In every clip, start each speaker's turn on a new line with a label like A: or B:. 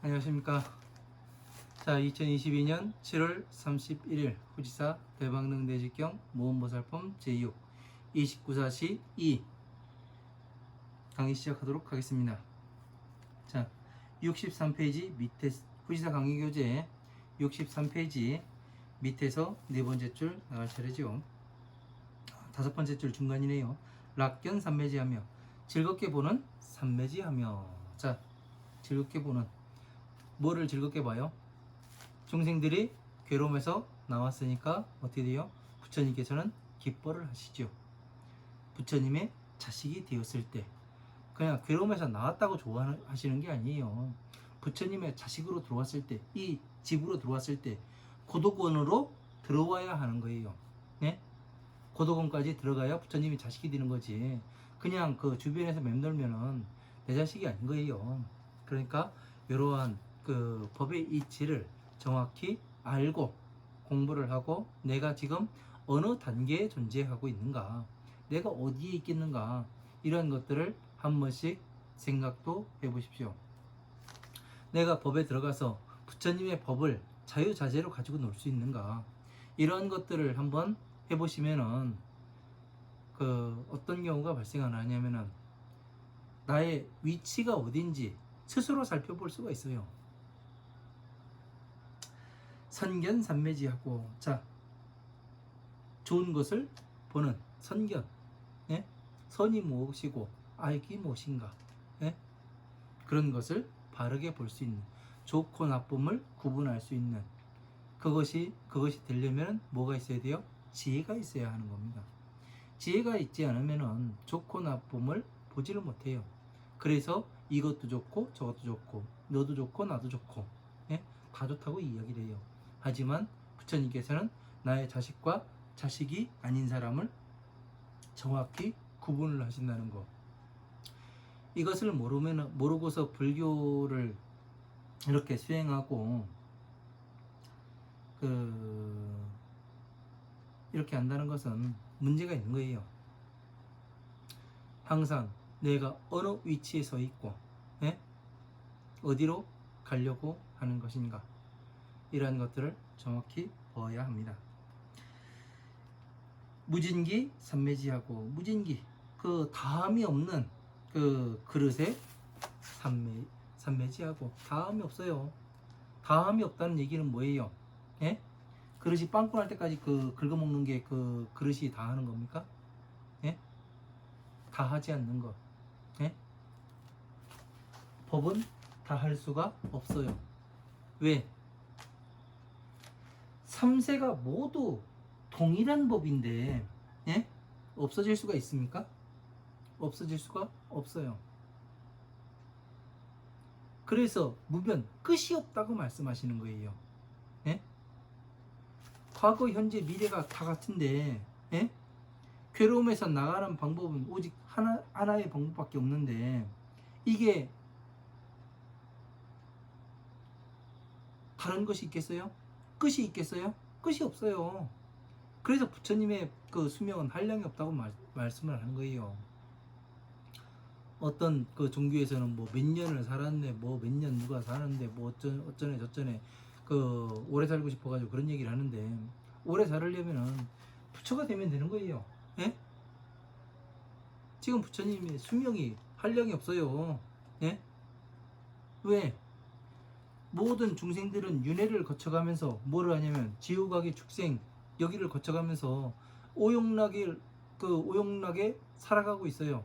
A: 안녕하십니까. 자, 2022년 7월 31일 후지사 대방능 내직경 모험보살품 제6 29사시 2 강의 시작하도록 하겠습니다. 자, 63페이지 밑에 후지사 강의 교재 63페이지 밑에서 네 번째 줄 나갈 차례죠. 다섯 번째 줄 중간이네요. 락견 삼매지하며 즐겁게 보는 삼매지하며. 자, 즐겁게 보는, 뭐를 즐겁게 봐요? 중생들이 괴로움에서 나왔으니까 어떻게 돼요? 부처님께서는 기뻐를 하시죠. 부처님의 자식이 되었을 때 그냥 괴로움에서 나왔다고 좋아하시는 게 아니에요. 부처님의 자식으로 들어왔을 때, 이 집으로 들어왔을 때 고도권으로 들어와야 하는 거예요. 네? 고도권까지 들어가야 부처님이 자식이 되는 거지. 그냥 그 주변에서 맴돌면은 내 자식이 아닌 거예요. 그러니까 이러한 그 법의 이치를 정확히 알고 공부를 하고, 내가 지금 어느 단계에 존재하고 있는가, 내가 어디에 있겠는가, 이런 것들을 한 번씩 생각도 해보십시오. 내가 법에 들어가서 부처님의 법을 자유자재로 가지고 놀 수 있는가, 이런 것들을 한번 해보시면은 그 어떤 경우가 발생하냐면은 나의 위치가 어딘지 스스로 살펴볼 수가 있어요. 선견삼매지하고, 자, 좋은 것을 보는 선견, 예? 선이 무엇이고 악이 무엇인가, 예? 그런 것을 바르게 볼 수 있는, 좋고 나쁨을 구분할 수 있는, 그것이 되려면 뭐가 있어야 돼요? 지혜가 있어야 하는 겁니다. 지혜가 있지 않으면 좋고 나쁨을 보지를 못해요. 그래서 이것도 좋고 저것도 좋고 너도 좋고 나도 좋고, 예? 다 좋다고 이야기를 해요. 하지만 부처님께서는 나의 자식과 자식이 아닌 사람을 정확히 구분을 하신다는 거. 이것을 모르고서 불교를 이렇게 수행하고 이렇게 한다는 것은 문제가 있는 거예요. 항상 내가 어느 위치에 서 있고, 예? 어디로 가려고 하는 것인가, 이러한 것들을 정확히 보아야 합니다. 무진기 삼매지하고, 무진기, 그 다음이 없는 그 그릇에 삼매지하고, 다음이 없어요. 다음이 없다는 얘기는 뭐예요? 예? 그릇이 빵꾸 날 때까지 그 긁어먹는 게 그 그릇이 다 하는 겁니까? 예? 다 하지 않는 것. 예? 법은 다 할 수가 없어요. 왜? 삼세가 모두 동일한 법인데, 예? 없어질 수가 있습니까? 없어질 수가 없어요. 그래서 무변, 끝이 없다고 말씀하시는 거예요. 예? 과거, 현재, 미래가 다 같은데, 예? 괴로움에서 나가는 방법은 오직 하나의 방법밖에 없는데, 이게 다른 것이 있겠어요? 끝이 있겠어요? 끝이 없어요. 그래서 부처님의 그 수명은 한량이 없다고 말씀을 하는 거예요. 어떤 그 종교에서는 뭐 몇 년을 살았네, 뭐 몇 년 누가 사는데, 뭐 어쩌네 저쩌네, 그 오래 살고 싶어가지고 그런 얘기를 하는데, 오래 살려면은 부처가 되면 되는 거예요. 예? 지금 부처님의 수명이 한량이 없어요. 예? 왜? 모든 중생들은 윤회를 거쳐가면서 뭐를 하냐면 지옥악의 축생, 여기를 거쳐가면서 오용락에 살아가고 있어요.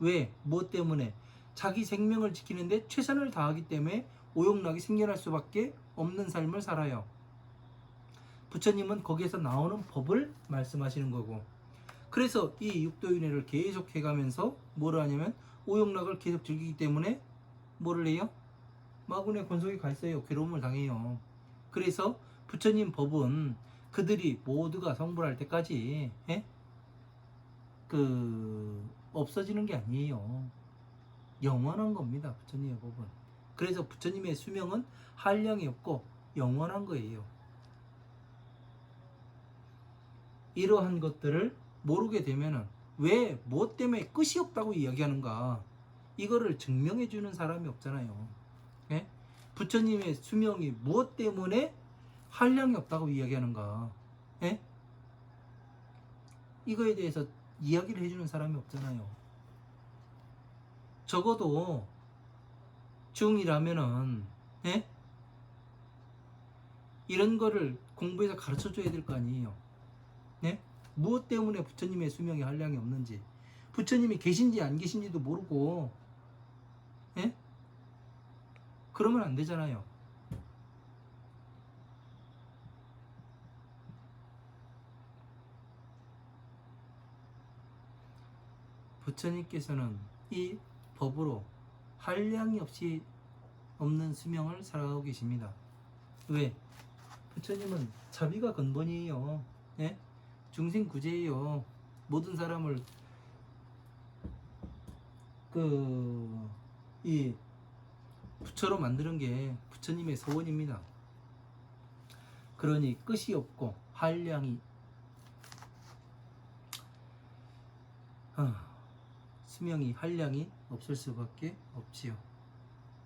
A: 왜? 뭐 때문에? 자기 생명을 지키는데 최선을 다하기 때문에 오용락이 생겨날 수밖에 없는 삶을 살아요. 부처님은 거기에서 나오는 법을 말씀하시는 거고, 그래서 이 육도윤회를 계속 해가면서 뭐를 하냐면 오용락을 계속 즐기기 때문에 뭐를 해요? 마군의 권속에 가 있어요. 괴로움을 당해요. 그래서 부처님 법은 그들이 모두가 성불할 때까지, 예? 없어지는 게 아니에요. 영원한 겁니다. 부처님의 법은. 그래서 부처님의 수명은 한량이 없고 영원한 거예요. 이러한 것들을 모르게 되면은 왜, 뭐 때문에 끝이 없다고 이야기하는가, 이거를 증명해 주는 사람이 없잖아요. 예? 부처님의 수명이 무엇 때문에 한량이 없다고 이야기하는가? 예? 이거에 대해서 이야기를 해주는 사람이 없잖아요. 적어도 중이라면은 예? 이런 거를 공부해서 가르쳐 줘야 될 거 아니에요. 네? 무엇 때문에 부처님의 수명에 한량이 없는지, 부처님이 계신지 안 계신지도 모르고 예? 그러면 안 되잖아요. 부처님께서는 이 법으로 한량이 없이 없는 수명을 살아가고 계십니다. 왜? 부처님은 자비가 근본이에요. 예? 중생 구제예요. 모든 사람을 이 부처로 만드는 게 부처님의 소원입니다. 그러니 끝이 없고 한량이 수명이 한량이 없을 수밖에 없지요.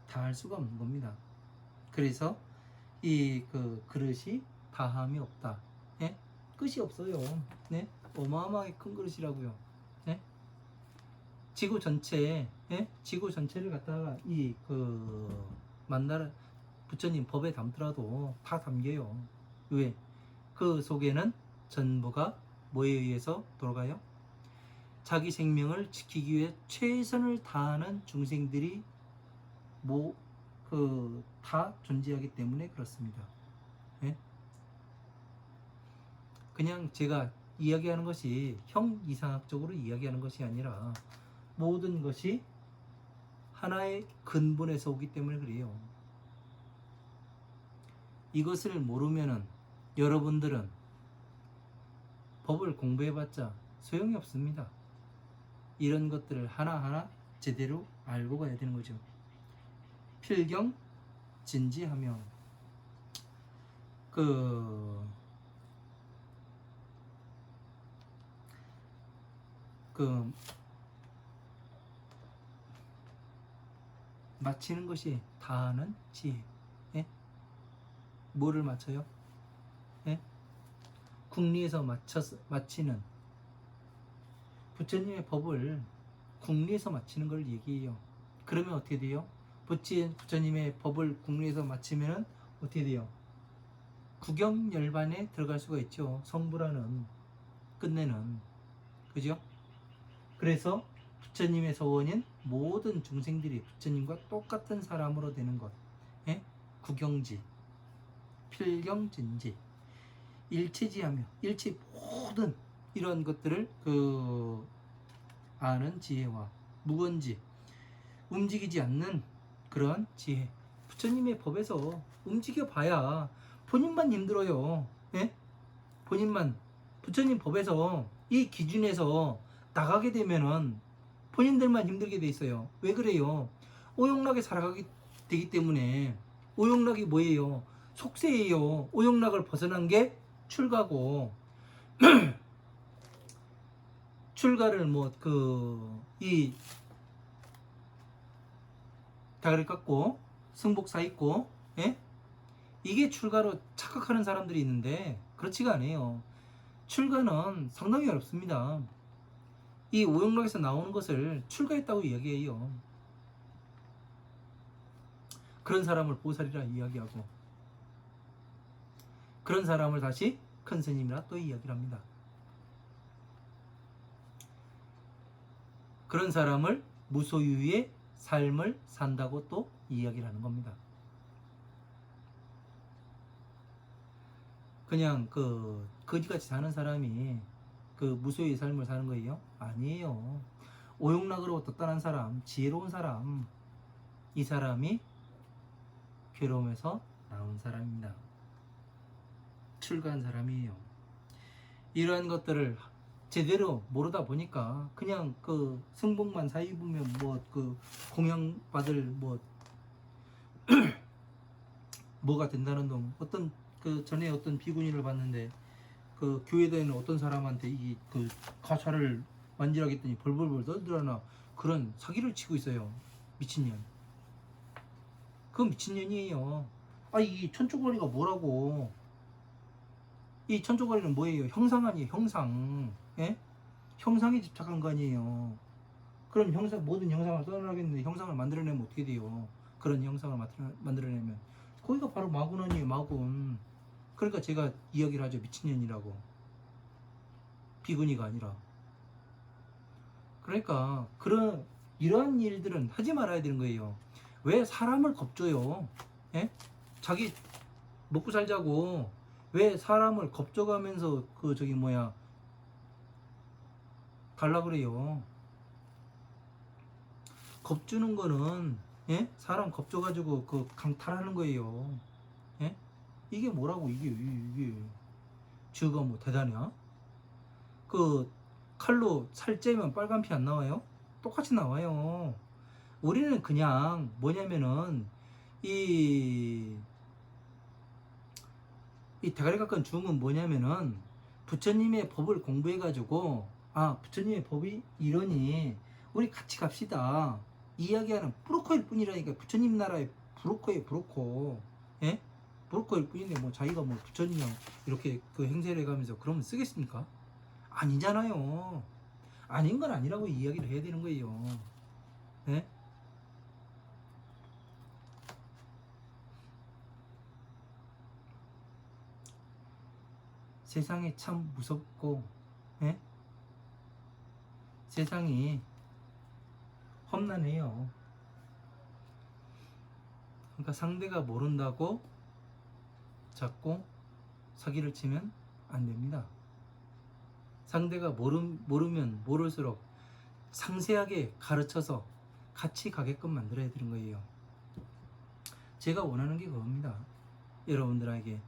A: 다 할 수가 없는 겁니다. 그래서 이 그릇이 다함이 없다. 예? 끝이 없어요. 네? 어마어마하게 큰 그릇이라고요. 네? 지구 전체, 예? 지구 전체를 갖다가 만날 부처님 법에 담더라도 다 담겨요. 왜? 그 속에는 전부가 뭐에 의해서 돌아가요? 자기 생명을 지키기 위해 최선을 다하는 중생들이 다 존재하기 때문에 그렇습니다. 예? 그냥 제가 이야기하는 것이 형이상학적으로 이야기하는 것이 아니라 모든 것이 하나의 근본에서 오기 때문에 그래요. 이것을 모르면은 여러분들은 법을 공부해봤자 소용이 없습니다. 이런 것들을 하나하나 제대로 알고 가야 되는 거죠. 필경 진지하며 마치는 것이 다하는 지혜. 예? 뭐를 맞춰요? 예? 궁리에서 마치는 부처님의 법을 궁리에서 마치는 걸 얘기해요. 그러면 어떻게 돼요? 부처님의 법을 궁리에서 마치면 어떻게 돼요? 구경열반에 들어갈 수가 있죠. 성불하는 끝내는, 그죠? 그래서 부처님의 소원인 모든 중생들이 부처님과 똑같은 사람으로 되는 것, 예? 구경지, 필경진지, 일체지하며 일체 모든 이런 것들을 아는 지혜와 무건지, 움직이지 않는 그런 지혜. 부처님의 법에서 움직여 봐야 본인만 힘들어요. 예? 본인만 부처님 법에서 이 기준에서 나가게 되면은 본인들만 힘들게 돼 있어요. 왜 그래요? 오용락에 살아가게 되기 때문에. 오용락이 뭐예요? 속세예요. 오용락을 벗어난 게 출가고 출가를 다그를 깎고 승복사 있고, 예? 이게 출가로 착각하는 사람들이 있는데 그렇지가 않아요. 출가는 상당히 어렵습니다. 이 오용락에서 나오는 것을 출가했다고 이야기해요. 그런 사람을 보살이라 이야기하고 그런 사람을 다시 큰 스님이라 또 이야기를 합니다. 그런 사람을 무소유의 삶을 산다고 또 이야기를 하는 겁니다. 그냥 거지같이 사는 사람이 무소유의 삶을 사는 거예요? 아니에요. 오용락으로부터 떠난 사람, 지혜로운 사람, 이 사람이 괴로움에서 나온 사람입니다. 출가한 사람이에요. 이러한 것들을 제대로 모르다 보니까 그냥 승복만 사이 보면 공양 받을 뭐가 된다는 놈. 전에 어떤 비구니를 봤는데 교회에 다니는 어떤 사람한테 가샤를 만지라겠더니 벌벌벌 떨더라나 그런 사기를 치고 있어요. 미친년. 그건 미친년이에요. 아, 이 천조거리가 뭐라고? 이 천조거리는 뭐예요? 형상 아니에요, 형상. 예? 형상에 집착한 거 아니에요. 그럼 형상, 모든 형상을 떠나겠는데 형상을 만들어내면 어떻게 돼요? 그런 형상을 만들어내면 거기가 바로 마군 아니에요, 마군. 그러니까 제가 이야기를 하죠, 미친년이라고. 비구니가 아니라. 그러니까 이러한 일들은 하지 말아야 되는 거예요. 왜 사람을 겁줘요? 예? 자기 먹고 살자고 왜 사람을 겁줘가면서 그 저기 뭐야 갈라 그래요? 겁주는 거는, 예? 사람 겁줘가지고 그 강탈하는 거예요. 예? 이게 뭐라고, 이게 쥐가 뭐 대단해요? 그 칼로 살 째면 빨간 피 안 나와요? 똑같이 나와요. 우리는 그냥 뭐냐면은 이, 이 대가리 깎은 중은 뭐냐면은 부처님의 법을 공부해가지고, 아, 부처님의 법이 이러니 우리 같이 갑시다 이야기하는 브로커일 뿐이라니까. 부처님 나라의 브로커예요, 브로커. 예? 브로커일 뿐인데 뭐 자기가 뭐 부처님이랑 이렇게 그 행세를 해가면서 그러면 쓰겠습니까? 아니잖아요. 아닌 건 아니라고 이야기를 해야 되는 거예요. 예? 세상이 참 무섭고, 예? 세상이 험난해요. 그러니까 상대가 모른다고 자꾸 사기를 치면 안 됩니다. 상대가 모르면 모를수록 상세하게 가르쳐서 같이 가게끔 만들어야 되는 거예요. 제가 원하는 게 그겁니다. 여러분들에게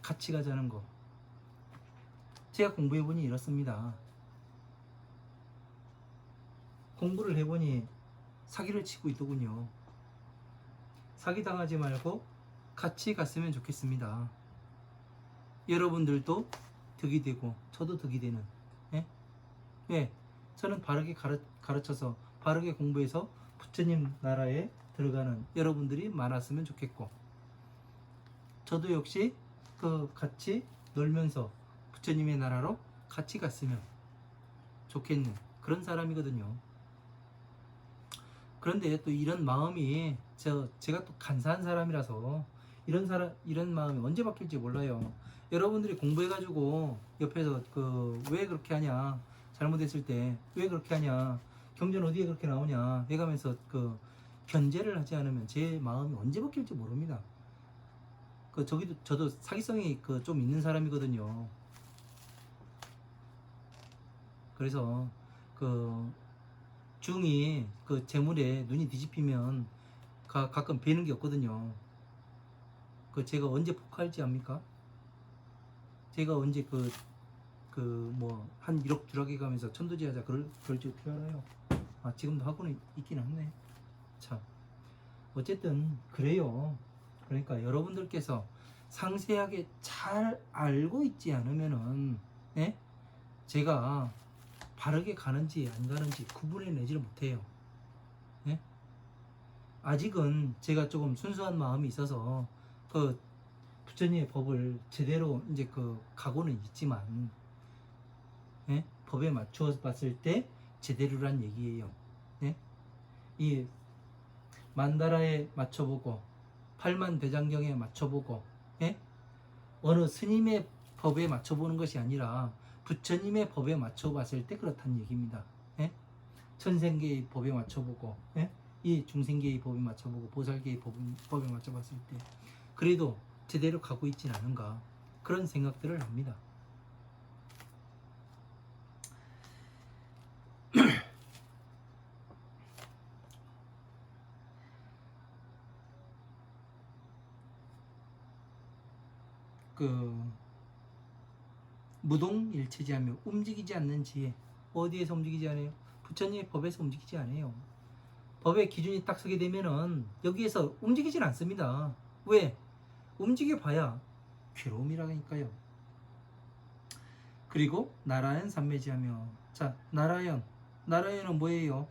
A: 같이 가자는 거. 제가 공부해보니 이렇습니다. 공부를 해보니 사기를 치고 있더군요. 사기 당하지 말고 같이 갔으면 좋겠습니다. 여러분들도 득이 되고 저도 득이 되는, 예? 예, 저는 바르게 가르쳐서 바르게 공부해서 부처님 나라에 들어가는 여러분들이 많았으면 좋겠고, 저도 역시 그 같이 놀면서 부처님의 나라로 같이 갔으면 좋겠는 그런 사람이거든요. 그런데 또 이런 마음이 제가 또 간사한 사람이라서 이런 마음이 언제 바뀔지 몰라요. 여러분들이 공부해가지고 옆에서 그 왜 그렇게 하냐, 잘못했을 때 왜 그렇게 하냐, 경전 어디에 그렇게 나오냐 해가면서 그 견제를 하지 않으면 제 마음이 언제 바뀔지 모릅니다. 그 저도 사기성이 그 좀 있는 사람이거든요. 그래서 그 중이 그 재물에 눈이 뒤집히면 가끔 뵈는 게 없거든요. 그 제가 언제 폭발할지 압니까? 제가 언제 뭐 한 1억 주라기 가면서 천도지하자 그럴지 어떻게 알아요? 아, 지금도 하고는 있기는 하네. 참, 어쨌든 그래요. 그러니까 여러분들께서 상세하게 잘 알고 있지 않으면은, 예? 제가 바르게 가는지 안 가는지 구분해내지를 못해요. 예? 아직은 제가 조금 순수한 마음이 있어서 그 부처님의 법을 제대로 이제 그 각오는 있지만, 예? 법에 맞추어 봤을 때 제대로란 얘기예요. 예? 이 만다라에 맞춰보고 8만 대장경에 맞춰보고, 예? 어느 스님의 법에 맞춰보는 것이 아니라 부처님의 법에 맞춰봤을 때 그렇다는 얘기입니다. 예? 천생계의 법에 맞춰보고, 예? 이 중생계의 법에 맞춰보고 보살계의 법에 맞춰봤을 때 그래도 제대로 가고 있진 않은가, 그런 생각들을 합니다. 그 무동일체지하며 움직이지 않는 지혜, 어디에서 움직이지 않아요? 부처님의 법에서 움직이지 않아요. 법의 기준이 딱 서게 되면은 여기에서 움직이질 않습니다. 왜? 움직여 봐야 괴로움이라니까요. 그리고 나라연 삼매지하며, 자, 나라연은 뭐예요?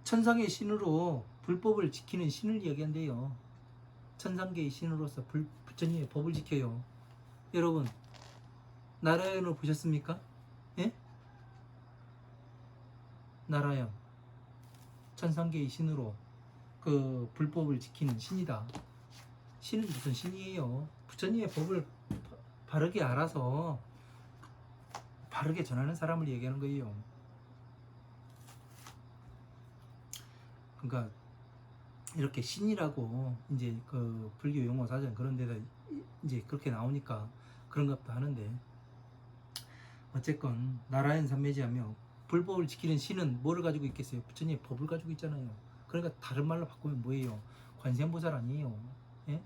A: 천상의 신으로 불법을 지키는 신을 이야기한대요. 천상계의 신으로서 부처님의 법을 지켜요. 여러분, 나라연을 보셨습니까? 예? 나라연, 천상계의 신으로 그 불법을 지키는 신이다. 신은 무슨 신이에요? 부처님의 법을 바르게 알아서 바르게 전하는 사람을 얘기하는 거예요. 그러니까 이렇게 신이라고 이제 그 불교 용어 사전 그런 데다 이제 그렇게 나오니까 그런갑도 하는데, 어쨌건 나라연 삼매지하며 불법을 지키는 신은 뭐를 가지고 있겠어요? 부처님의 법을 가지고 있잖아요. 그러니까 다른 말로 바꾸면 뭐예요? 관세음보살 아니에요. 예?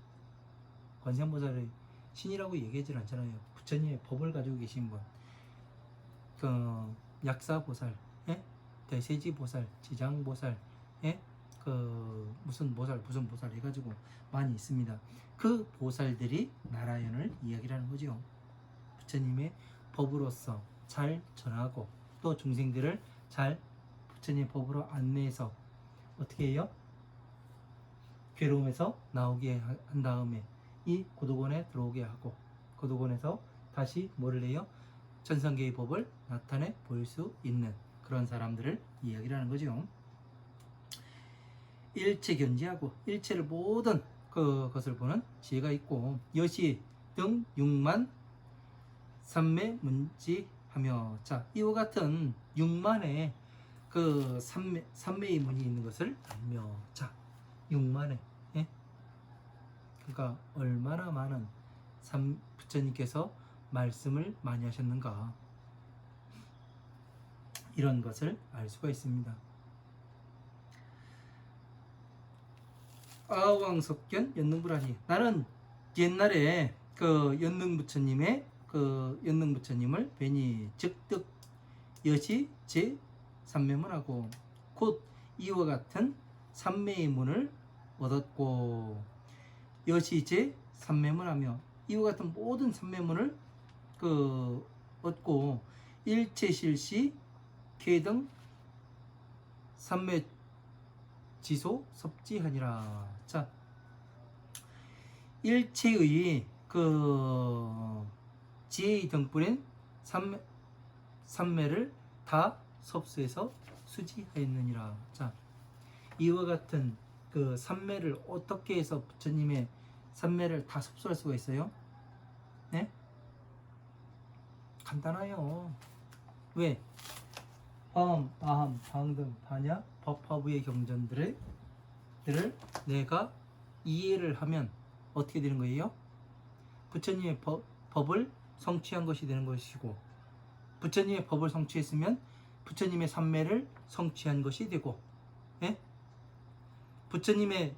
A: 관세음보살의 신이라고 얘기하지 않잖아요. 부처님의 법을 가지고 계신 분. 그 약사보살, 예? 대세지보살, 지장보살, 예? 그 무슨 보살 해가지고 많이 있습니다. 그 보살들이 나라연을 이야기를 하는 거죠. 부처님의 법으로서 잘 전하고 또 중생들을 잘 부처님의 법으로 안내해서 어떻게 해요? 괴로움에서 나오게 한 다음에 이 고도곤에 들어오게 하고, 고도곤에서 다시 뭐를 해요? 천상계의 법을 나타내 보일 수 있는 그런 사람들을 이야기를 하는 거죠. 일체 견지하고 일체를 모든 그것을 보는 지혜가 있고, 여시 등 6만 삼매 문지하며, 자, 이와 같은 6만의 그 삼매의 문이 있는 것을 알며, 자, 6만의, 예? 그러니까 얼마나 많은 부처님께서 말씀을 많이 하셨는가, 이런 것을 알 수가 있습니다. 아왕석견 연능불하시, 나는 옛날에 그 연능부처님의 그 연능부처님을 뵈니 즉득 여시 제 삼매문하고 곧 이와 같은 삼매의 문을 얻었고, 여시 제 삼매문하며 이와 같은 모든 삼매문을 그 얻고, 일체실시 계등 삼매 지소 섭지하니라. 자, 일체의 그 지혜의 등불인 삼매를 다 섭수해서 수지하였느니라. 자, 이와 같은 그 삼매를 어떻게 해서 부처님의 삼매를 다 섭수할 수가 있어요? 네? 간단해요. 왜? 화엄, 아함, 방등, 반야, 법화부의 경전들을 내가 이해를 하면 어떻게 되는 거예요? 부처님의 법을 성취한 것이 되는 것이고, 부처님의 법을 성취했으면 부처님의 삼매를 성취한 것이 되고, 예? 부처님의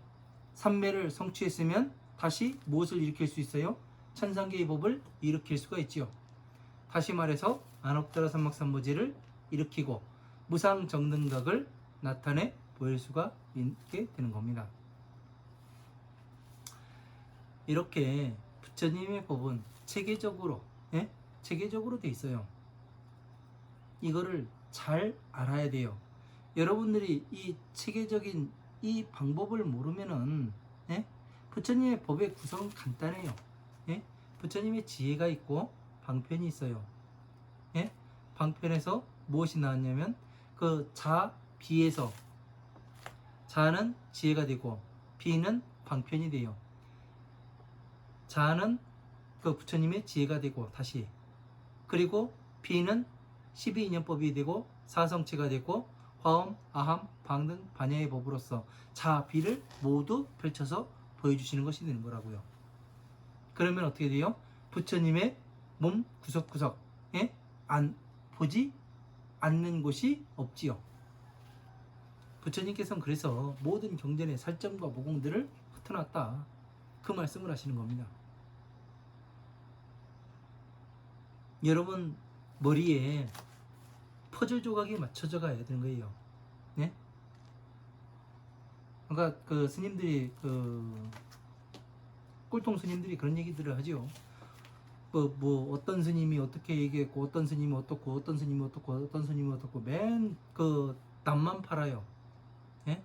A: 삼매를 성취했으면 다시 무엇을 일으킬 수 있어요? 천상계의 법을 일으킬 수가 있지요. 다시 말해서 안옥다라 삼막삼보지를 일으키고 무상정등각을 나타내 보일 수가 있게 되는 겁니다. 이렇게 부처님의 법은 체계적으로, 예? 체계적으로 돼 있어요. 이거를 잘 알아야 돼요. 여러분들이 이 체계적인 이 방법을 모르면은, 예? 부처님의 법의 구성은 간단해요. 예? 부처님의 지혜가 있고 방편이 있어요. 예? 방편에서 무엇이 나왔냐면 그 자, 비에서 자는 지혜가 되고 비는 방편이 돼요. 자는 그 부처님의 지혜가 되고 다시, 그리고 비는 12인연법이 되고 사성체가 되고 화엄, 아함, 방등, 반야의 법으로서 자, 비를 모두 펼쳐서 보여주시는 것이 되는 거라고요. 그러면 어떻게 돼요? 부처님의 몸 구석구석, 예? 보지 않는 곳이 없지요. 부처님께서는 그래서 모든 경전의 살점과 모공들을 흩어놨다, 그 말씀을 하시는 겁니다. 여러분 머리에 퍼즐 조각이 맞춰져 가야 되는 거예요. 네? 그러니까 그 스님들이 그 꼴통 스님들이 그런 얘기들을 하죠. 뭐 어떤 스님이 어떻게 얘기했고 어떤 스님이 어떻고 어떤 스님이 어떻고 어떤 스님이 어떻고 맨 그 답만 팔아요. 예?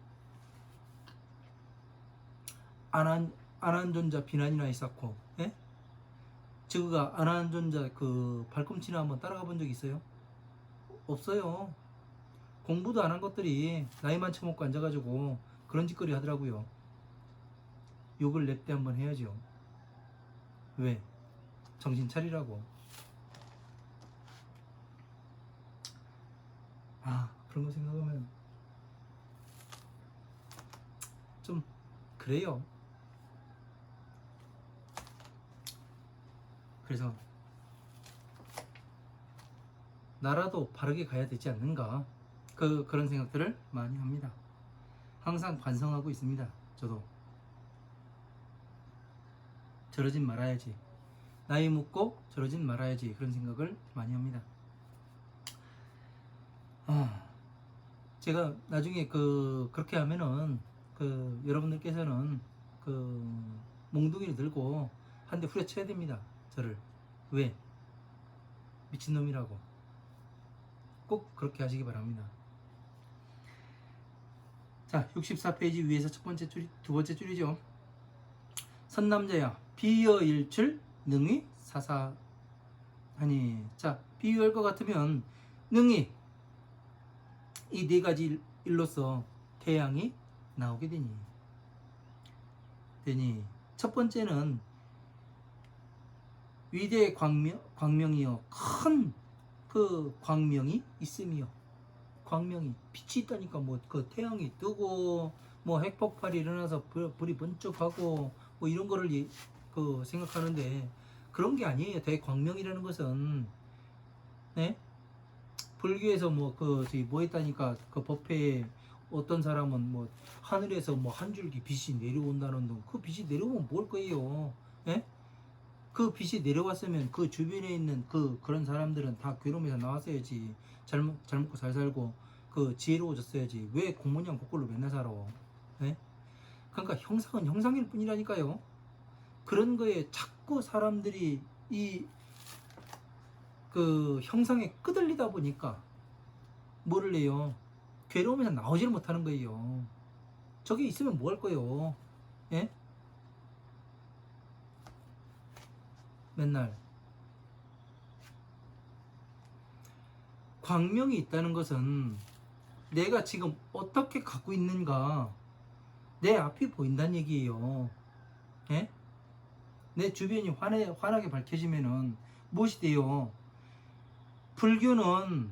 A: 안한존자 비난이나 있었고, 예? 저거가 안한존자 그 발꿈치나 한번 따라가 본 적 있어요? 없어요. 공부도 안 한 것들이 나이만 처먹고 앉아가지고 그런 짓거리 하더라고요. 욕을 냅대 한번 해야죠. 왜? 정신 차리라고. 그런 거 생각하면 좀 그래요. 그래서 나라도 바르게 가야 되지 않는가, 그런 생각들을 많이 합니다. 항상 반성하고 있습니다. 저도 저러진 말아야지, 나이 먹고 저러진 말아야지, 그런 생각을 많이 합니다. 제가 나중에 그렇게 하면은 여러분들께서는 몽둥이를 들고 한 대 후려쳐야 됩니다. 저를. 왜? 미친놈이라고. 꼭 그렇게 하시기 바랍니다. 자, 64페이지 위에서 두 번째 줄이죠. 선남자야, 비여일출 능히 사사하니. 자, 비유할 것 같으면 능히 이 네 가지 일로서 태양이 나오게 되니 첫 번째는 위대의 광명이요, 큰 그 광명이 있음이요. 광명이 빛이 있다니까. 뭐 그 태양이 뜨고 뭐 핵폭발이 일어나서 불이 번쩍하고 뭐 이런 거를 생각하는데, 그런 게 아니에요. 대광명이라는 것은, 네? 불교에서 뭐 했다니까, 그 법회에 어떤 사람은 뭐 하늘에서 뭐 한 줄기 빛이 내려온다는 둥, 그 빛이 내려오면 뭘 거예요? 예? 그 빛이 내려왔으면 그 주변에 있는 그런 사람들은 다 괴로움에서 나왔어야지. 잘 먹고 잘 살고 지혜로워졌어야지. 왜 공무냥 거꾸로 맨날 살아? 예? 그러니까 형상은 형상일 뿐이라니까요. 그런 거에 자꾸 사람들이 형상에 끄들리다 보니까 뭐를 해요? 괴로움에서 나오지를 못하는 거예요. 저게 있으면 뭐 할 거예요? 예? 맨날 광명이 있다는 것은 내가 지금 어떻게 갖고 있는가, 내 앞이 보인다는 얘기예요. 예? 내 주변이 환하게 밝혀지면은 무엇이 돼요? 불교는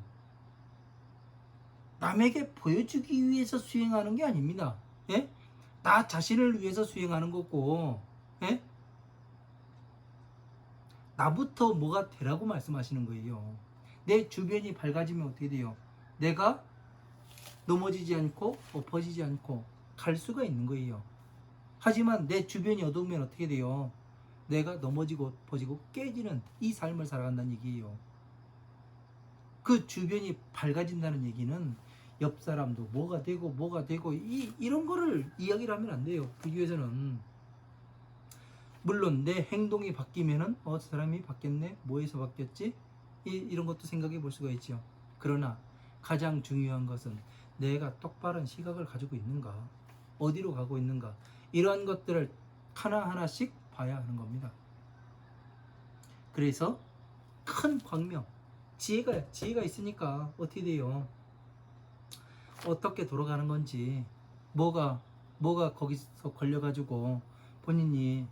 A: 남에게 보여주기 위해서 수행하는 게 아닙니다. 예? 나 자신을 위해서 수행하는 거고, 예? 나부터 뭐가 되라고 말씀하시는 거예요. 내 주변이 밝아지면 어떻게 돼요? 내가 넘어지지 않고 엎어지지 않고 갈 수가 있는 거예요. 하지만 내 주변이 어두우면 어떻게 돼요? 내가 넘어지고 엎어지고 깨지는 이 삶을 살아간다는 얘기예요. 그 주변이 밝아진다는 얘기는 옆 사람도 뭐가 되고 이런 거를 이야기를 하면 안 돼요. 불교에서는. 물론 내 행동이 바뀌면은 저 사람이 바뀌었네, 뭐에서 바뀌었지, 이런 것도 생각해 볼 수가 있죠. 그러나 가장 중요한 것은 내가 똑바른 시각을 가지고 있는가, 어디로 가고 있는가, 이러한 것들을 하나하나씩 봐야 하는 겁니다. 그래서 큰 광명, 지혜가 있으니까 어떻게 돼요? 어떻게 돌아가는 건지, 뭐가 거기서 걸려가지고 본인이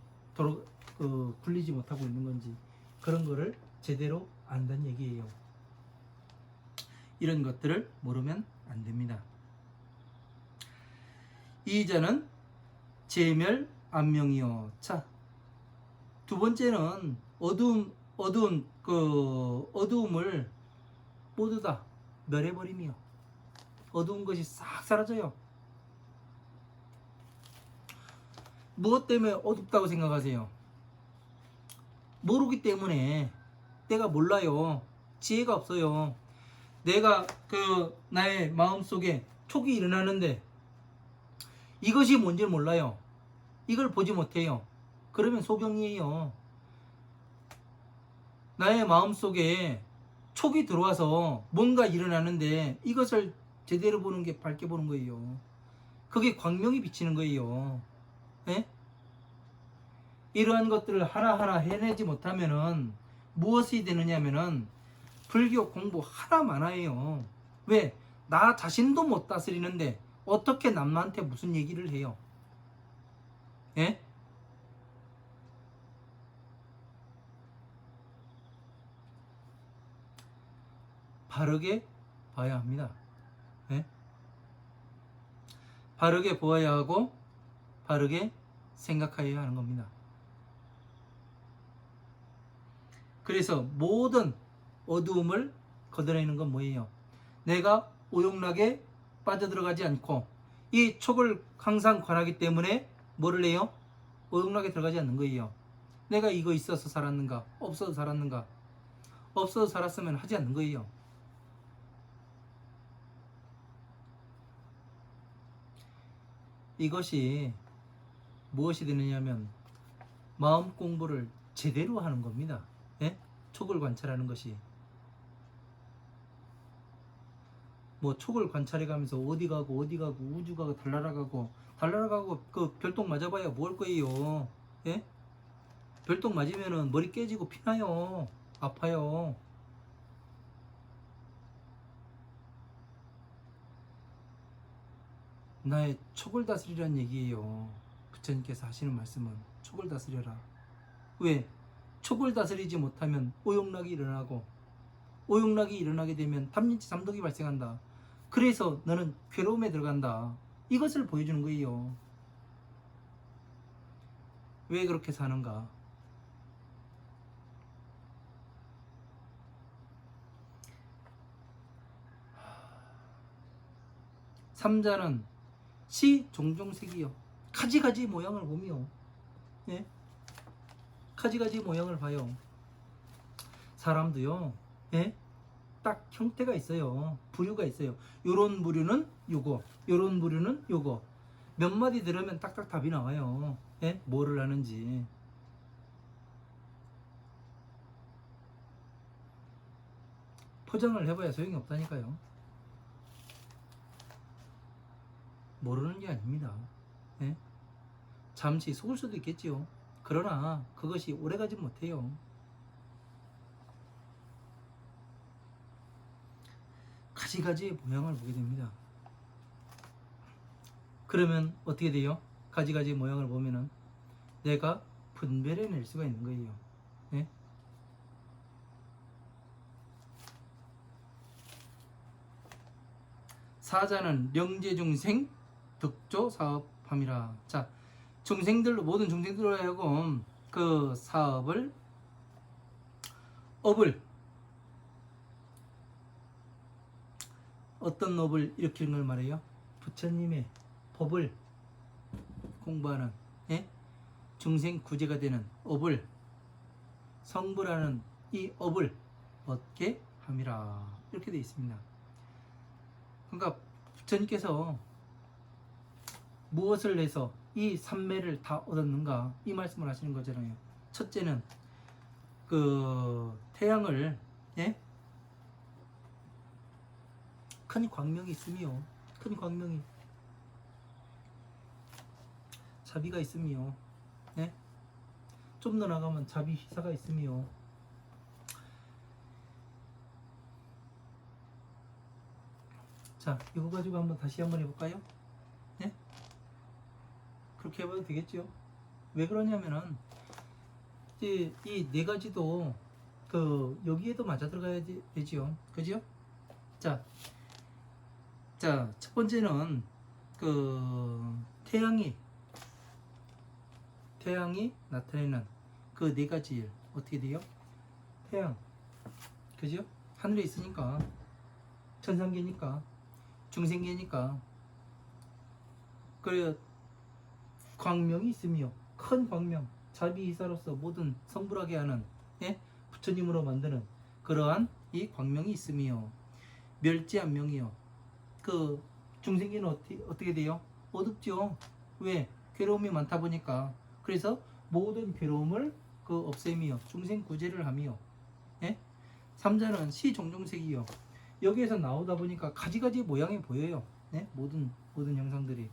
A: 굴리지 못하고 있는 건지, 그런 거를 제대로 안다는 얘기예요. 이런 것들을 모르면 안 됩니다. 이자는 제멸 안명이요. 자, 두 번째는 어두움을 모두 다 멸해버리며 어두운 것이 싹 사라져요. 무엇 때문에 어둡다고 생각하세요? 모르기 때문에. 내가 몰라요. 지혜가 없어요. 내가 나의 마음속에 촉이 일어나는데 이것이 뭔지 몰라요. 이걸 보지 못해요. 그러면 소경이에요. 나의 마음속에 촉이 들어와서 뭔가 일어나는데 이것을 제대로 보는 게 밝게 보는 거예요. 그게 광명이 비치는 거예요. 예? 이러한 것들을 하나하나 해내지 못하면은 무엇이 되느냐면은 불교 공부 하나 많아요. 왜? 나 자신도 못 다스리는데 어떻게 남한테 무슨 얘기를 해요? 예? 바르게 봐야 합니다. 예? 바르게 보아야 하고 바르게 생각해야 하는 겁니다. 그래서 모든 어두움을 걷어내는 건 뭐예요? 내가 오용락에 빠져들어가지 않고 이 촉을 항상 관하기 때문에 뭐를 해요? 오용락에 들어가지 않는 거예요. 내가 이거 있어서 살았는가? 없어서 살았는가? 없어서 살았으면 하지 않는 거예요. 이것이 무엇이 되느냐면 마음 공부를 제대로 하는 겁니다. 예? 촉을 관찰하는 것이. 뭐 촉을 관찰해 가면서 어디 가고 우주 가고 달나라 가고 그 별똥 맞아봐야 뭘 거예요. 예? 별똥 맞으면은 머리 깨지고 피나요. 아파요. 나의 촉을 다스리라는 얘기예요. 부처님께서 하시는 말씀은 촉을 다스려라. 왜? 촉을 다스리지 못하면 오용락이 일어나고 오용락이 일어나게 되면 탐진치 삼독이 발생한다. 그래서 너는 괴로움에 들어간다. 이것을 보여주는 거예요. 왜 그렇게 사는가? 삼자는 시 종종색이요. 가지가지 모양을 보며, 예? 가지가지 모양을 봐요. 사람도요, 예? 딱 형태가 있어요. 부류가 있어요. 요런 부류는 요거, 요런 부류는 요거. 몇 마디 들으면 딱딱 답이 나와요. 예? 뭐를 하는지. 포장을 해봐야 소용이 없다니까요. 모르는 게 아닙니다. 예? 잠시 속을 수도 있겠지요. 그러나 그것이 오래가지 못해요. 가지가지의 모양을 보게 됩니다. 그러면 어떻게 돼요? 가지가지 모양을 보면은 내가 분별해낼 수가 있는 거예요. 예? 사자는 영재중생 득조사업함이라. 자, 중생들로, 모든 중생들로 하여금 그 사업을, 업을, 어떤 업을 일으키는 걸 말해요? 부처님의 법을 공부하는, 예? 중생 구제가 되는 업을, 성불하는 이 업을 얻게 함이라. 이렇게 되어 있습니다. 그러니까 부처님께서 무엇을 해서 이 삼매를 다 얻었는가, 이 말씀을 하시는 거잖아요. 첫째는 그 태양을, 예? 큰 광명이 있으며, 큰 광명이, 자비가 있으며, 예? 좀 더 나가면 자비 희사가 있으며, 자, 이거 가지고 한번 다시 한번 해볼까요? 예? 그렇게 해봐도 되겠죠? 왜 그러냐면은 이제 이 네 가지도 그 여기에도 맞아 들어가야 되지요, 그죠? 자, 첫 번째는 그 태양이 나타내는 그 네 가지 일 어떻게 돼요? 태양, 그죠? 하늘에 있으니까, 천상계니까, 중생계니까, 그래 광명이 있으며, 큰 광명, 자비이사로서 모든 성불하게 하는, 예? 부처님으로 만드는 그러한 이 광명이 있으며, 멸지안명이요. 그 중생계는 어떻게 돼요? 어둡죠. 왜? 괴로움이 많다 보니까. 그래서 모든 괴로움을 그 없애미요, 중생 구제를 하미요. 예? 삼자는 시종종색이요. 여기에서 나오다 보니까 가지가지 모양이 보여요. 예? 모든 형상들이,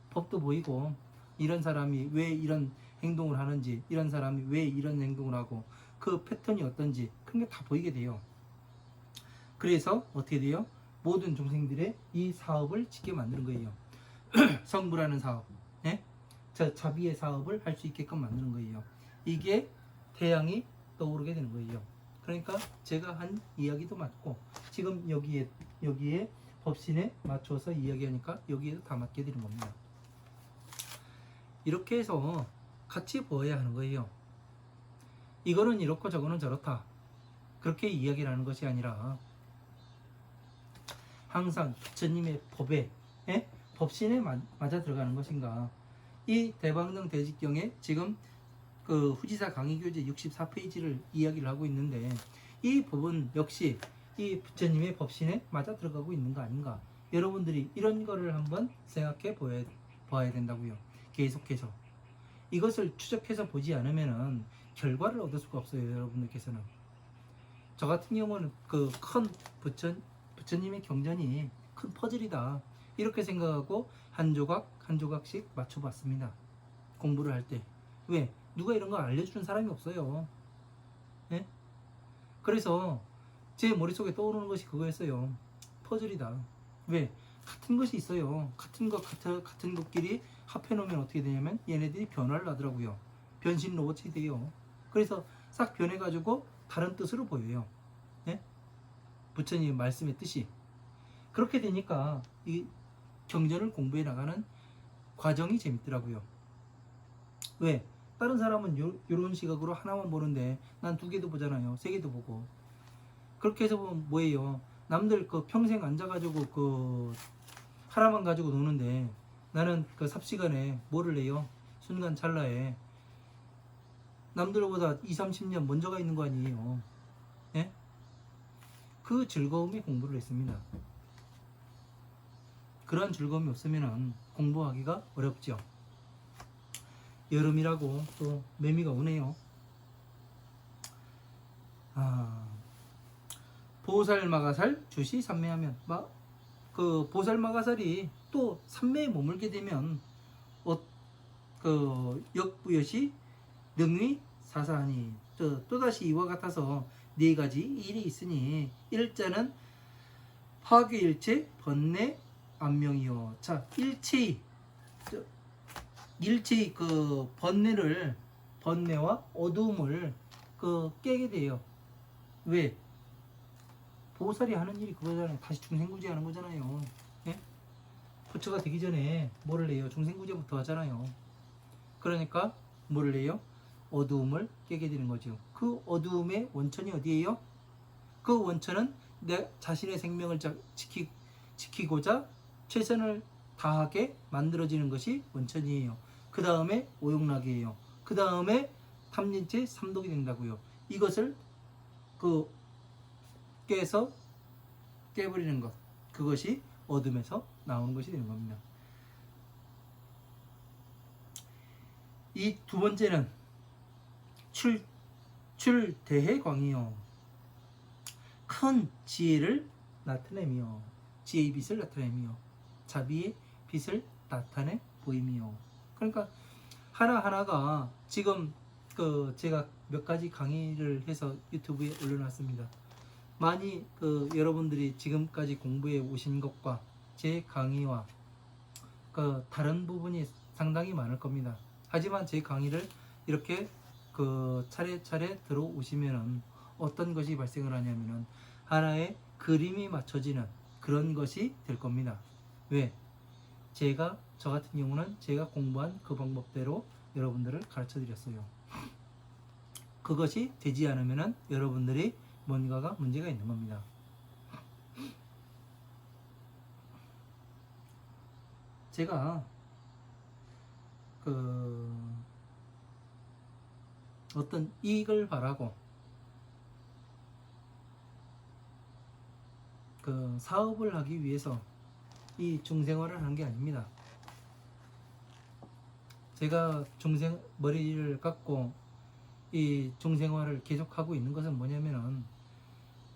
A: 법도 보이고, 이런 사람이 왜 이런 행동을 하는지, 이런 사람이 왜 이런 행동을 하고 그 패턴이 어떤지 그런 게 다 보이게 돼요. 그래서 어떻게 돼요? 모든 중생들의 이 사업을 짓게 만드는 거예요. 성불하는 사업, 예? 자비의 사업을 할 수 있게끔 만드는 거예요. 이게 태양이 떠오르게 되는 거예요. 그러니까 제가 한 이야기도 맞고, 지금 여기에 법신에 맞춰서 이야기하니까 여기에도 다 맞게 되는 겁니다. 이렇게 해서 같이 보아야 하는 거예요. 이거는 이렇고 저거는 저렇다, 그렇게 이야기를 하는 것이 아니라 항상 부처님의 법에, 예? 법신에 맞아 들어가는 것인가. 이 대방능 대직경에 지금 그 후지사 강의교재 64페이지를 이야기를 하고 있는데, 이 법은 역시 이 부처님의 법신에 맞아 들어가고 있는 거 아닌가. 여러분들이 이런 거를 한번 생각해 봐야 된다고요. 계속해서 이것을 추적해서 보지 않으면은 결과를 얻을 수가 없어요. 여러분들께서는. 저 같은 경우는 그 큰 부처님의 경전이 큰 퍼즐이다, 이렇게 생각하고 한 조각 한 조각씩 맞춰봤습니다. 공부를 할 때. 왜? 누가 이런 거 알려주는 사람이 없어요. 예? 그래서 제 머릿속에 떠오르는 것이 그거였어요. 퍼즐이다. 왜? 같은 것이 있어요. 같은 것끼리 합해놓으면 어떻게 되냐면 얘네들이 변화를 하더라고요. 변신 로봇이 돼요. 그래서 싹 변해가지고 다른 뜻으로 보여요. 예? 부처님 말씀의 뜻이. 그렇게 되니까 이 경전을 공부해 나가는 과정이 재밌더라고요. 왜? 다른 사람은 요런 시각으로 하나만 보는데 난 두 개도 보잖아요. 세 개도 보고. 그렇게 해서 보면 뭐예요? 남들 그 평생 앉아가지고 그 하나만 가지고 노는데 나는 그 삽시간에 뭐를 해요? 순간 찰나에 남들보다 20, 30년 먼저 가 있는 거 아니에요. 예? 그 즐거움에 공부를 했습니다. 그런 즐거움이 없으면 공부하기가 어렵죠. 여름이라고 또 매미가 오네요. 보살마가살 주시 삼매하면, 그 보살마가살이 또 삼매에 머물게 되면 그 역부여시 능위 사사하니, 또다시 이와 같아서 네 가지 일이 있으니, 일자는 파괴일체 번뇌 안명이요. 자, 일체의 그 번뇌와 어두움을 그 깨게 돼요. 왜? 보살이 하는 일이 그거잖아요. 다시 중생구제 하는 거잖아요. 예? 부처가 되기 전에 뭐를 해요? 중생구제부터 하잖아요. 그러니까 뭐를 해요? 어두움을 깨게 되는 거죠. 그 어두움의 원천이 어디예요? 그 원천은 내 자신의 생명을 지키고자 최선을 다하게 만들어지는 것이 원천이에요. 그 다음에 오용락이에요. 그 다음에 탐진체 삼독이 된다고요. 이것을 그 깨버리는 것, 그것이 어둠에서 나오는 것이 되는 겁니다. 이 두 번째는 출대해광이요. 큰 지혜를 나타내며, 지혜의 빛을 나타내며 자비의 빛을 나타내 보이며. 그러니까 하나하나가 지금 그 제가 몇 가지 강의를 해서 유튜브에 올려놨습니다. 많이 그 여러분들이 지금까지 공부해 오신 것과 제 강의와 그 다른 부분이 상당히 많을 겁니다. 하지만 제 강의를 이렇게 그 차례차례 들어오시면은 어떤 것이 발생을 하냐면은 하나의 그림이 맞춰지는 그런 것이 될 겁니다. 왜? 저 같은 경우는 제가 공부한 그 방법대로 여러분들을 가르쳐 드렸어요. 그것이 되지 않으면은 여러분들이 뭔가가 문제가 있는 겁니다. 제가 그 어떤 이익을 바라고 그 사업을 하기 위해서 이 중생화를 하는 게 아닙니다. 제가 머리를 갖고 이 중생화를 계속하고 있는 것은 뭐냐면은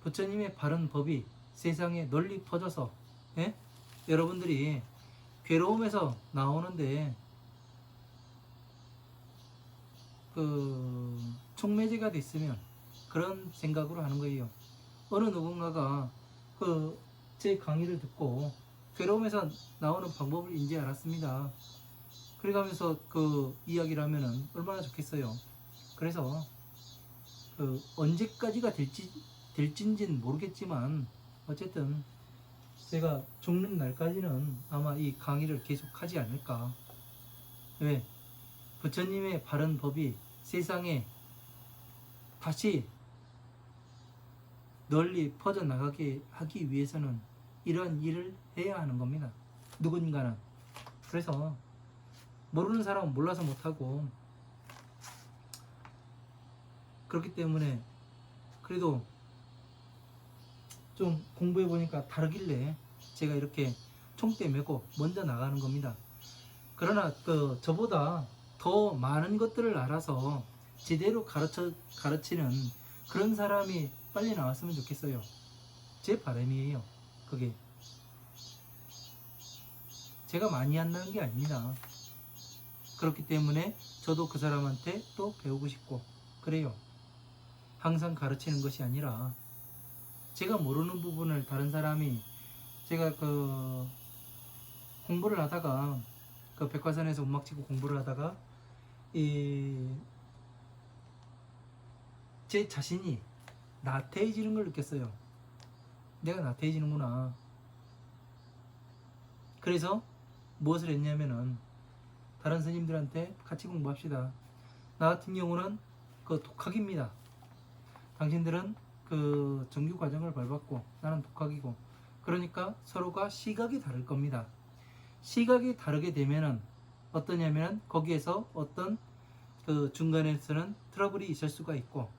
A: 부처님의 바른 법이 세상에 널리 퍼져서, 예? 여러분들이 괴로움에서 나오는데 촉매제가 됐으면 그런 생각으로 하는 거예요. 어느 누군가가 제 강의를 듣고 괴로움에서 나오는 방법을 인지 알았습니다. 그래가면서 이야기를 하면은 얼마나 좋겠어요. 그래서 언제까지가 될진지는 모르겠지만 어쨌든 제가 죽는 날까지는 아마 이 강의를 계속 하지 않을까. 왜? 부처님의 바른 법이 세상에 다시 널리 퍼져나가게 하기 위해서는 이러한 일을 해야 하는 겁니다. 누군가는. 그래서 모르는 사람은 몰라서 못하고, 그렇기 때문에 그래도 좀 공부해 보니까 다르길래 제가 이렇게 총대 메고 먼저 나가는 겁니다. 그러나 저보다 더 많은 것들을 알아서 제대로 가르치는 그런 사람이 빨리 나왔으면 좋겠어요. 제 바람이에요. 그게 제가 많이 한다는 게 아닙니다. 그렇기 때문에 저도 그 사람한테 또 배우고 싶고 그래요. 항상 가르치는 것이 아니라 제가 모르는 부분을 다른 사람이, 제가 공부를 하다가 백화산에서 음악 치고 공부를 하다가 제 자신이 나태해지는 걸 느꼈어요. 내가 나태해지는구나. 그래서 무엇을 했냐면은 다른 스님들한테 같이 공부합시다. 나 같은 경우는 독학입니다. 당신들은 정규 과정을 밟았고 나는 독학이고, 그러니까 서로가 시각이 다를 겁니다. 시각이 다르게 되면은 어떠냐면은 거기에서 어떤 중간에서는 트러블이 있을 수가 있고,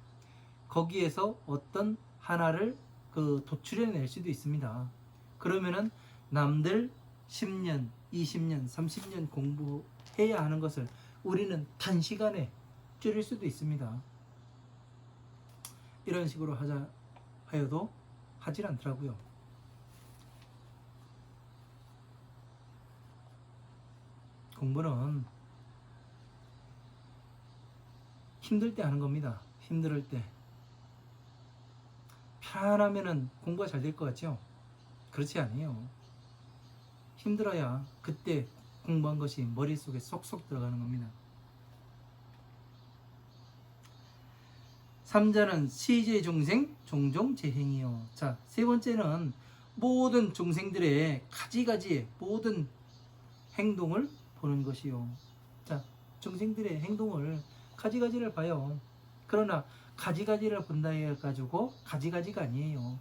A: 거기에서 어떤 하나를 도출해낼 수도 있습니다. 그러면은 남들 10년, 20년, 30년 공부해야 하는 것을 우리는 단시간에 줄일 수도 있습니다. 이런 식으로 하자 하여도 하질 않더라고요. 공부는 힘들 때 하는 겁니다. 힘들 때. 편하면은 공부가 잘 될 것 같죠? 그렇지 않아요. 힘들어야 그때 공부한 것이 머릿속에 쏙쏙 들어가는 겁니다. 3자는 시제 중생 종종 재행이요. 자, 세 번째는 모든 중생들의 가지가지의 모든 행동을 보는 것이요. 자, 중생들의 행동을 가지가지를 봐요. 그러나 가지가지를 본다 해가지고 가지가지가 아니에요.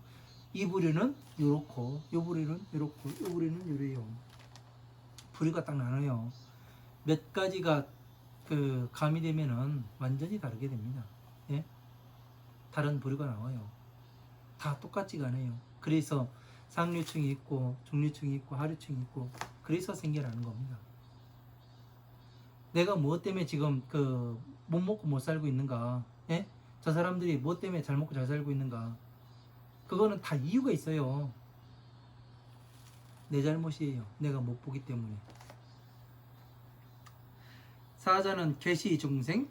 A: 이 부류는 요렇고, 요 부류는 요렇고, 요 부류는 요래요. 부류가 딱 나눠요. 몇 가지가 가미되면은 완전히 다르게 됩니다. 예? 다른 부류가 나와요. 다 똑같지가 않아요. 그래서 상류층이 있고 중류층이 있고 하류층이 있고, 그래서 생겨나는 겁니다. 내가 무엇 때문에 지금 못 먹고 못 살고 있는가? 예? 저 사람들이 무엇 때문에 잘 먹고 잘 살고 있는가? 그거는 다 이유가 있어요. 내 잘못이에요. 내가 못 보기 때문에. 사자는 괴시 중생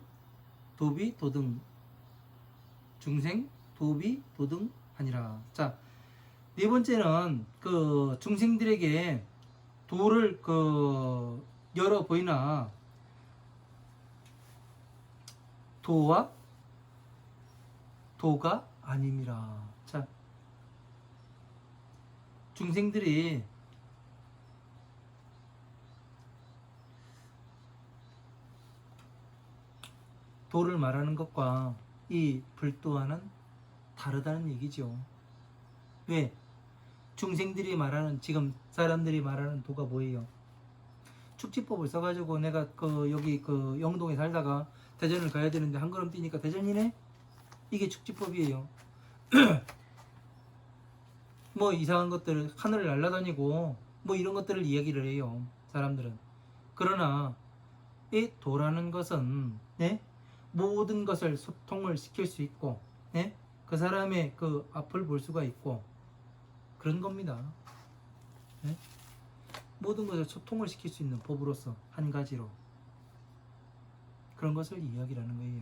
A: 도비 도등, 중생 도비 도등 하니라. 자, 네 번째는 중생들에게 도를 열어 보이나 도와 도가 아님이라. 자, 중생들이 도를 말하는 것과 이 불도와는 다르다는 얘기죠. 왜? 중생들이 말하는, 지금 사람들이 말하는 도가 뭐예요? 축지법을 써가지고 내가 여기 영동에 살다가 대전을 가야 되는데 한 걸음 뛰니까 대전이네? 이게 축지법이에요. 뭐 이상한 것들, 하늘을 날아다니고 뭐 이런 것들을 이야기를 해요, 사람들은. 그러나 이 도라는 것은, 네? 모든 것을 소통을 시킬 수 있고, 네? 그 사람의 앞을 볼 수가 있고 그런 겁니다. 네? 모든 것을 소통을 시킬 수 있는 법으로서 한 가지로. 그런 것을 이야기하는 거예요.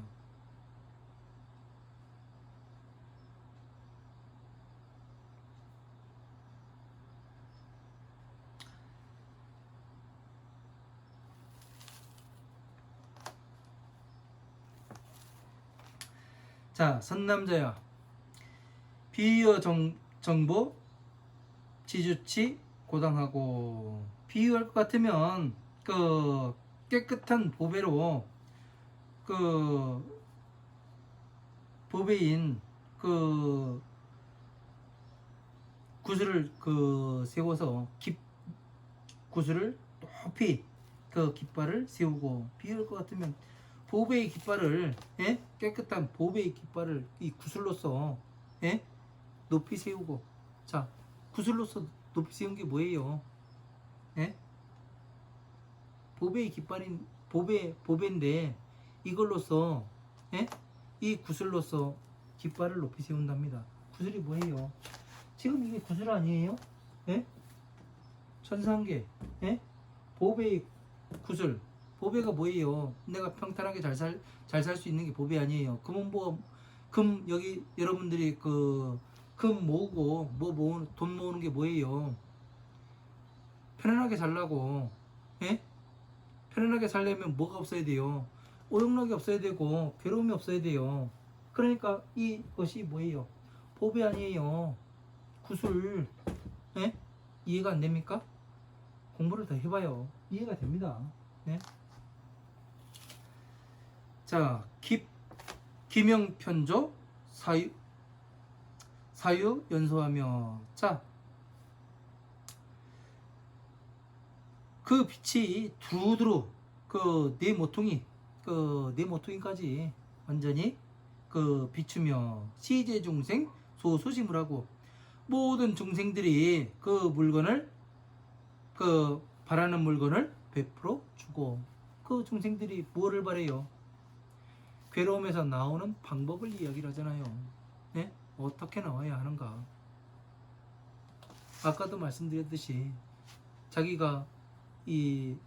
A: 자, 선남자야. 비유어 정보 지주치 고당하고, 비유할 것 같으면 그 깨끗한 보배로 그 보배인 그 구슬을 세워서 구슬을 높이 그 깃발을 세우고, 비유할 것 같으면 보배의 깃발을, 예? 깨끗한 보배의 깃발을 이 구슬로서, 예? 높이 세우고. 자, 구슬로서 높이 세운 게 뭐예요? 예? 보배의 깃발인 보배인데 이걸로서, 예? 이 구슬로서 깃발을 높이 세운답니다. 구슬이 뭐예요? 지금 이게 구슬 아니에요? 예? 천상계, 예? 보배의 구슬. 보배가 뭐예요? 내가 평탄하게 잘 살 수 있는 게 보배 아니에요. 금, 여기 여러분들이 금 모으고 돈 모으는 게 뭐예요? 편안하게 살라고. 예? 편안하게 살려면 뭐가 없어야 돼요? 오용락이 없어야 되고 괴로움이 없어야 돼요. 그러니까 이것이 뭐예요? 보배 아니에요. 구슬. 예? 이해가 안 됩니까? 공부를 더 해봐요. 이해가 됩니다. 네? 자, 기명편조 사유 연소하며. 자, 그 빛이 두루두루 네 모퉁이까지 완전히 비추며 시제 중생 소수심을 하고, 모든 중생들이 바라는 물건을 베풀어 주고. 그 중생들이 뭐를 바래요? 괴로움에서 나오는 방법을 이야기를 하잖아요. 네? 어떻게 나와야 하는가? 아까도 말씀드렸듯이, 자기가 이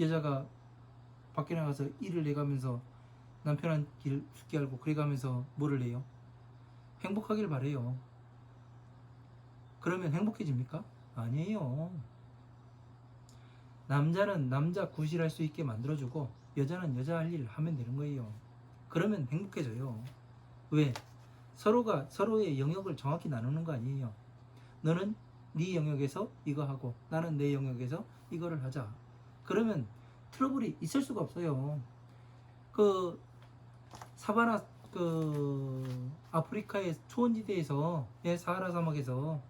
A: 여자가 밖에 나가서 일을 해가면서 남편한 길 죽게 알고 그래가면서 뭐를 해요? 행복하길 바래요. 그러면 행복해집니까? 아니에요. 남자는 남자 구실할 수 있게 만들어주고 여자는 여자 할 일 하면 되는 거예요. 그러면 행복해져요. 왜? 서로가 서로의 영역을 정확히 나누는 거 아니에요. 너는 네 영역에서 이거 하고 나는 내 영역에서 이거를 하자. 그러면 트러블이 있을 수가 없어요. 사바나 아프리카의 초원지대에서, 예, 사하라 사막에서,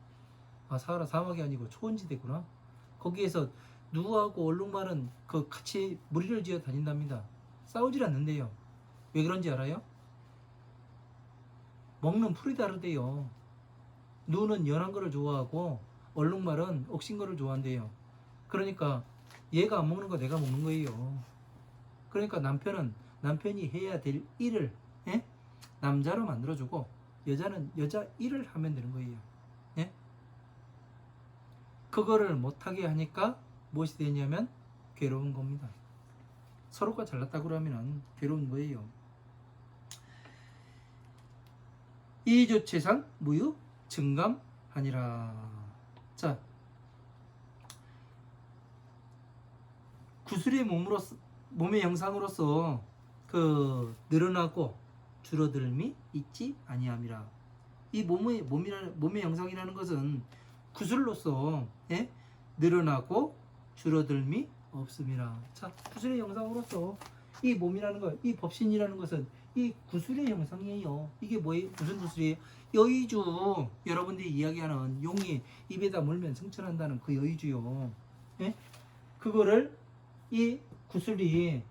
A: 사하라 사막이 아니고 초원지대구나. 거기에서 누구하고 얼룩말은 같이 무리를 지어 다닌답니다. 싸우질 않는데요. 왜 그런지 알아요? 먹는 풀이 다르대요. 누는 연한 거를 좋아하고 얼룩말은 억신 거를 좋아한대요. 그러니까 얘가 안 먹는 거 내가 먹는 거예요. 그러니까 남편이 해야 될 일을, 예? 남자로 만들어주고 여자는 여자 일을 하면 되는 거예요. 예? 그거를 못하게 하니까 무엇이 되냐면 괴로운 겁니다. 서로가 잘났다고 그러면 괴로운 거예요. 이조체상 무유 증감하니라. 자, 구슬의 몸의 형상으로서 늘어나고 줄어들음이 있지 아니함이라. 이 몸의 형상이라는 것은 구슬로서, 예? 늘어나고 줄어들음이 없음이라. 자, 구슬의 형상으로서 이 몸이라는 것, 이 법신이라는 것은 이 구슬의 형상이에요. 이게 뭐예요? 무슨 구슬이에요? 여의주. 여러분들이 이야기하는 용이 입에다 물면 승천한다는 그 여의주요. 예? 그거를 이 구슬이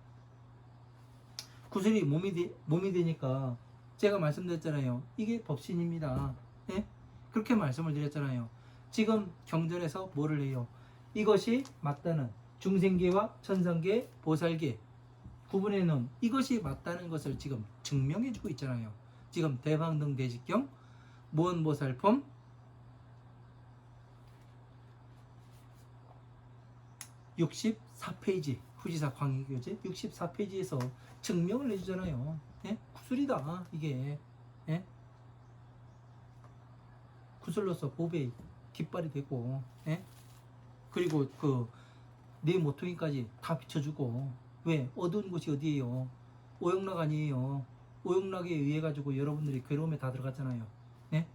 A: 몸이 되니까 제가 말씀드렸잖아요. 이게 법신입니다. 예? 그렇게 말씀을 드렸잖아요. 지금 경전에서 뭐를 해요? 이것이 맞다는 중생계와 천상계, 보살계 구분해 놓은 이것이 맞다는 것을 지금 증명해 주고 있잖아요. 지금 대방등 대직경 무언보살품 64페이지 후지사 강의교재 64페이지에서 증명을 해주잖아요. 예? 구술이다 이게. 예? 구술로서 법의 깃발이 되고, 예? 그리고 그 내 모퉁이까지 다 비춰주고. 왜? 어두운 곳이 어디예요? 오용락 아니에요. 오용락에 의해 가지고 여러분들이 괴로움에 다 들어갔잖아요. 예?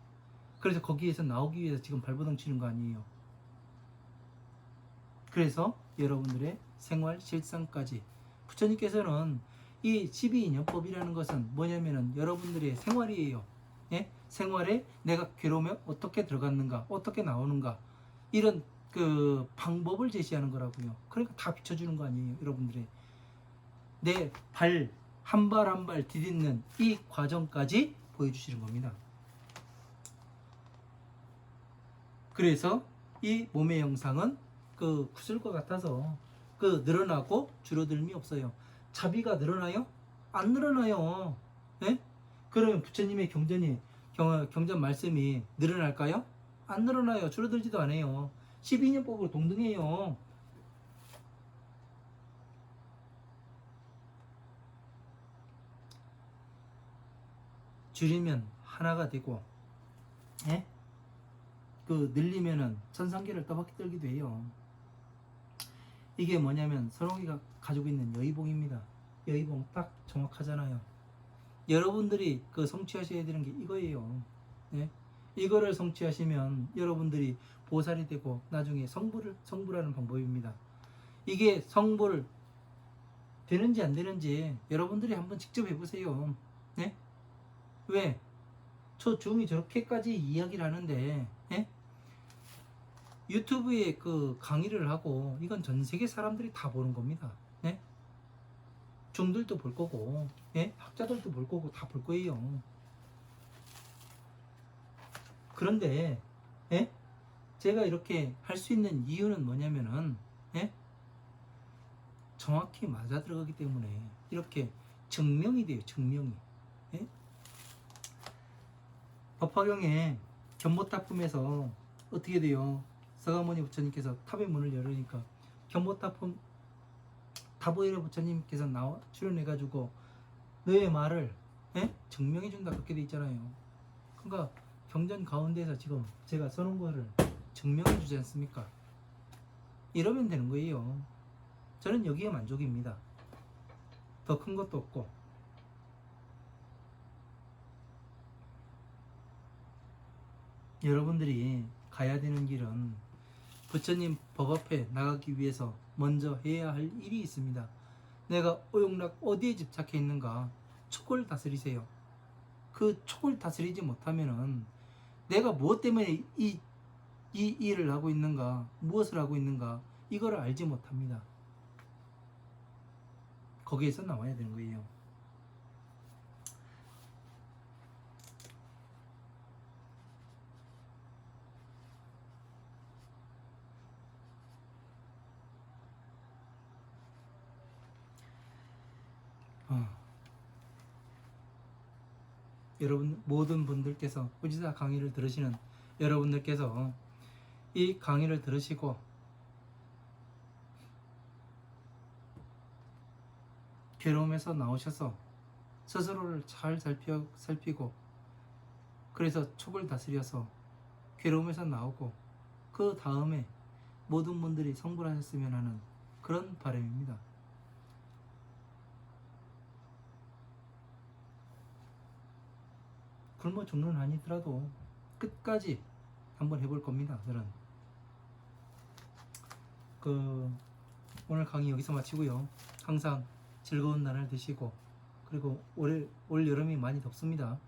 A: 그래서 거기에서 나오기 위해서 지금 발버둥 치는 거 아니에요. 그래서 여러분들의 생활 실상까지 부처님께서는 이 12인연법이라는 것은 뭐냐면은 여러분들의 생활이에요. 예? 생활에 내가 괴로우면 어떻게 들어갔는가, 어떻게 나오는가, 이런 그 방법을 제시하는 거라고요. 그러니까 다 비춰주는 거 아니에요. 여러분들의 내 발 한 발 한 발 디딛는 이 과정까지 보여주시는 겁니다. 그래서 이 몸의 형상은 그 구슬과 같아서 그 늘어나고 줄어들음이 없어요. 자비가 늘어나요? 안 늘어나요. 예? 그러면 부처님의 경전 말씀이 늘어날까요? 안 늘어나요. 줄어들지도 않아요. 12년법으로 동등해요. 줄이면 하나가 되고, 예? 그 늘리면은 천상계를 떠받기 떨기도 해요. 이게 뭐냐면 선홍이가 가지고 있는 여의봉입니다. 여의봉 딱 정확하잖아요. 여러분들이 그 성취하셔야 되는 게 이거예요. 예? 이거를 성취하시면 여러분들이 보살이 되고 나중에 성불하는 방법입니다. 이게 성불 되는지 안 되는지 여러분들이 한번 직접 해보세요. 예? 왜? 저 중이 저렇게까지 이야기를 하는데, 예? 유튜브에 그 강의를 하고 이건 전 세계 사람들이 다 보는 겁니다. 예? 중들도 볼 거고, 예? 학자들도 볼 거고 다 볼 거예요. 그런데, 예? 제가 이렇게 할 수 있는 이유는 뭐냐면은, 예? 정확히 맞아 들어가기 때문에 이렇게 증명이 돼요. 증명이. 예? 법화경에 견보타품에서 어떻게 돼요? 서가모니 부처님께서 탑의 문을 열으니까 견보타품 다보이레 부처님께서 출연해가지고 너의 말을, 예? 증명해준다 그렇게 돼 있잖아요. 그러니까 경전 가운데서 지금 제가 써놓은 거를 증명해주지 않습니까? 이러면 되는 거예요. 저는 여기에 만족입니다. 더 큰 것도 없고. 여러분들이 가야 되는 길은 부처님 법 앞에 나가기 위해서 먼저 해야 할 일이 있습니다. 내가 오용락 어디에 집착해 있는가? 촉을 다스리세요. 그 촉을 다스리지 못하면은 내가 무엇 때문에 이 일을 하고 있는가, 무엇을 하고 있는가, 이거를 알지 못합니다. 거기에서 나와야 되는 거예요. 여러분 모든 분들께서 후지사 강의를 들으시는 여러분들께서 이 강의를 들으시고 괴로움에서 나오셔서 스스로를 잘 살피고 그래서 촉을 다스려서 괴로움에서 나오고 그 다음에 모든 분들이 성불하셨으면 하는 그런 바람입니다. 굶어 죽는 한이 있더라도 끝까지 한번 해볼 겁니다. 저는 오늘 강의 여기서 마치고요. 항상 즐거운 날을 되시고 그리고 올 여름이 많이 덥습니다.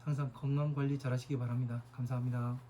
A: 항상 건강 관리 잘 하시기 바랍니다. 감사합니다.